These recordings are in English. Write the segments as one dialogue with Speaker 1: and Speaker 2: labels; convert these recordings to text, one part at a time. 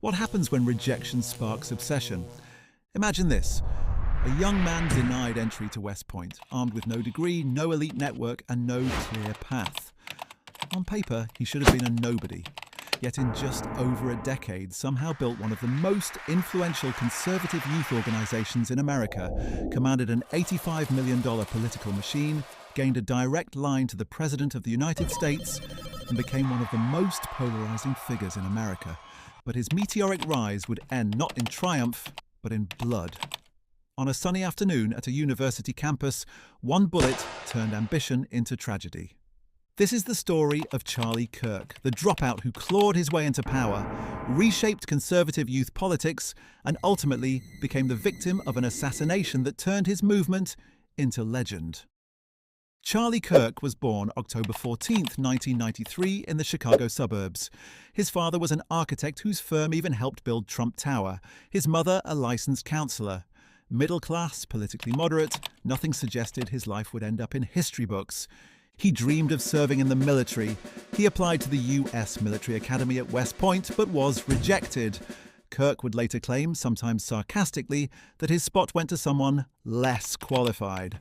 Speaker 1: What happens when rejection sparks obsession? Imagine this. A young man denied entry to West Point, armed with no degree, no elite network, and no clear path. On paper, he should have been a nobody. Yet in just over a decade, somehow built one of the most influential conservative youth organizations in America, commanded an $85 million political machine, gained a direct line to the President of the United States, and became one of the most polarizing figures in America. But his meteoric rise would end not in triumph, but in blood. On a sunny afternoon at a university campus, one bullet turned ambition into tragedy. This is the story of Charlie Kirk, the dropout who clawed his way into power, reshaped conservative youth politics, and ultimately became the victim of an assassination that turned his movement into legend. Charlie Kirk was born October 14, 1993, in the Chicago suburbs. His father was an architect whose firm even helped build Trump Tower, his mother a licensed counselor. Middle class, politically moderate, nothing suggested his life would end up in history books. He dreamed of serving in the military. He applied to the U.S. Military Academy at West Point, but was rejected. Kirk would later claim, sometimes sarcastically, that his spot went to someone less qualified.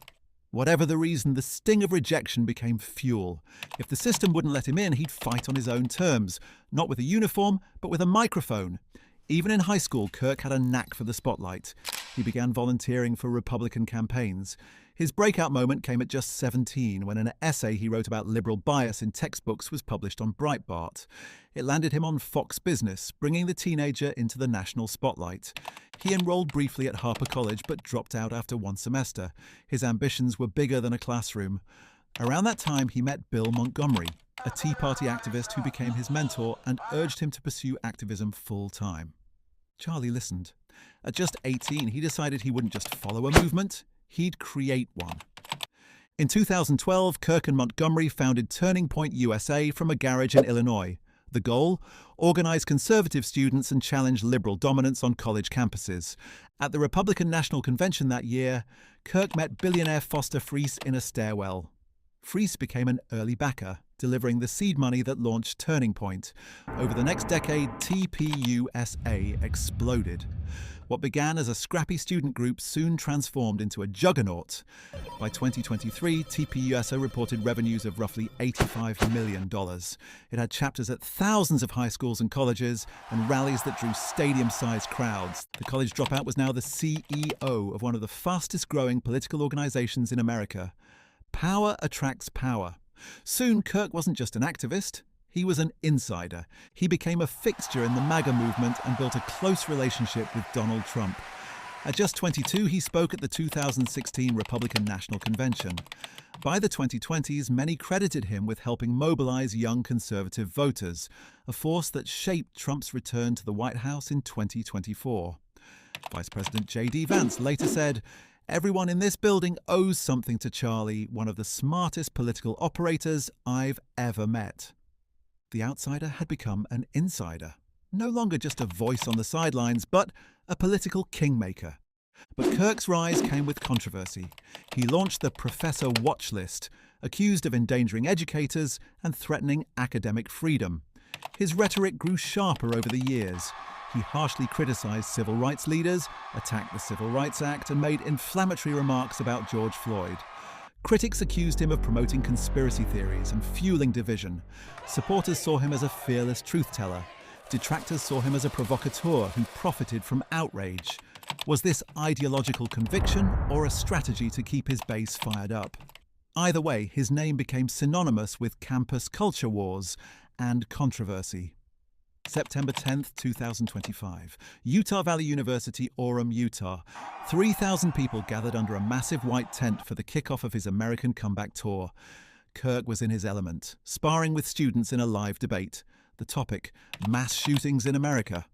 Speaker 1: Whatever the reason, the sting of rejection became fuel. If the system wouldn't let him in, he'd fight on his own terms, not with a uniform, but with a microphone. Even in high school, Kirk had a knack for the spotlight. He began volunteering for Republican campaigns. His breakout moment came at just 17, when an essay he wrote about liberal bias in textbooks was published on Breitbart. It landed him on Fox Business, bringing the teenager into the national spotlight. He enrolled briefly at Harper College, but dropped out after one semester. His ambitions were bigger than a classroom. Around that time, he met Bill Montgomery, a Tea Party activist who became his mentor and urged him to pursue activism full-time. Charlie listened. At just 18, he decided he wouldn't just follow a movement, he'd create one. In 2012, Kirk and Montgomery founded Turning Point USA from a garage in Illinois. The goal? Organize conservative students and challenge liberal dominance on college campuses. At the Republican National Convention that year, Kirk met billionaire Foster Friess in a stairwell. Friess became an early backer, delivering the seed money that launched Turning Point. Over the next decade, TPUSA exploded. What began as a scrappy student group soon transformed into a juggernaut. By 2023, TPUSA reported revenues of roughly $85 million. It had chapters at thousands of high schools and colleges and rallies that drew stadium-sized crowds. The college dropout was now the CEO of one of the fastest-growing political organizations in America. Power attracts power. Soon, Kirk wasn't just an activist. He was an insider. He became a fixture in the MAGA movement and built a close relationship with Donald Trump. At just 22, he spoke at the 2016 Republican National Convention. By the 2020s, many credited him with helping mobilize young conservative voters, a force that shaped Trump's return to the White House in 2024. Vice President J.D. Vance later said, "Everyone in this building owes something to Charlie, one of the smartest political operators I've ever met." The outsider had become an insider, no longer just a voice on the sidelines, but a political kingmaker. But Kirk's rise came with controversy. He launched the Professor Watch List, accused of endangering educators and threatening academic freedom. His rhetoric grew sharper over the years. He harshly criticized civil rights leaders, attacked the Civil Rights Act, and made inflammatory remarks about George Floyd. Critics accused him of promoting conspiracy theories and fueling division. Supporters saw him as a fearless truth-teller. Detractors saw him as a provocateur who profited from outrage. Was this ideological conviction or a strategy to keep his base fired up? Either way, his name became synonymous with campus culture wars and controversy. September 10th, 2025. Utah Valley University, Orem, Utah. 3,000 people gathered under a massive white tent for the kickoff of his American Comeback Tour. Kirk was in his element, sparring with students in a live debate. The topic, mass shootings in America.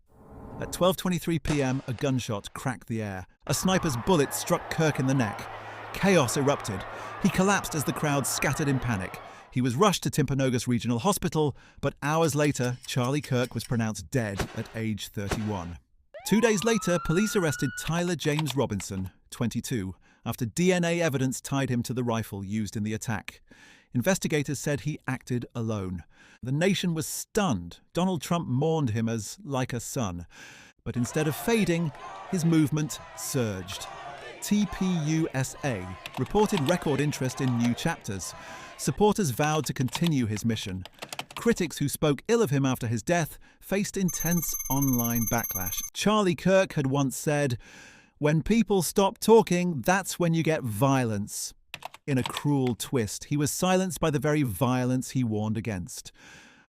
Speaker 1: At 12:23 p.m., a gunshot cracked the air. A sniper's bullet struck Kirk in the neck. Chaos erupted. He collapsed as the crowd scattered in panic. He was rushed to Timpanogos Regional Hospital, but hours later, Charlie Kirk was pronounced dead at age 31. 2 days later, police arrested Tyler James Robinson, 22, after DNA evidence tied him to the rifle used in the attack. Investigators said he acted alone. The nation was stunned. Donald Trump mourned him as like a son. But instead of fading, his movement surged. TPUSA reported record interest in new chapters. Supporters vowed to continue his mission. Critics who spoke ill of him after his death faced intense online backlash. Charlie Kirk had once said, "When people stop talking, that's when you get violence." In a cruel twist, he was silenced by the very violence he warned against.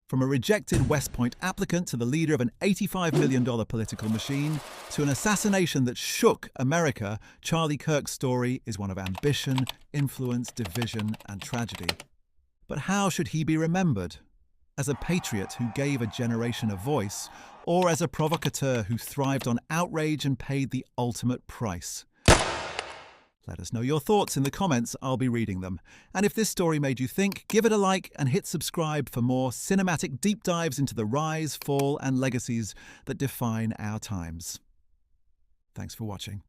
Speaker 1: From a rejected West Point applicant to the leader of an $85 million political machine to an assassination that shook America, Charlie Kirk's story is one of ambition, influence, division, and tragedy. But how should he be remembered? As a patriot who gave a generation a voice, or as a provocateur who thrived on outrage and paid the ultimate price? Let us know your thoughts in the comments. I'll be reading them. And if this story made you think, give it a like and hit subscribe for more cinematic deep dives into the rise, fall, and legacies that define our times. Thanks for watching.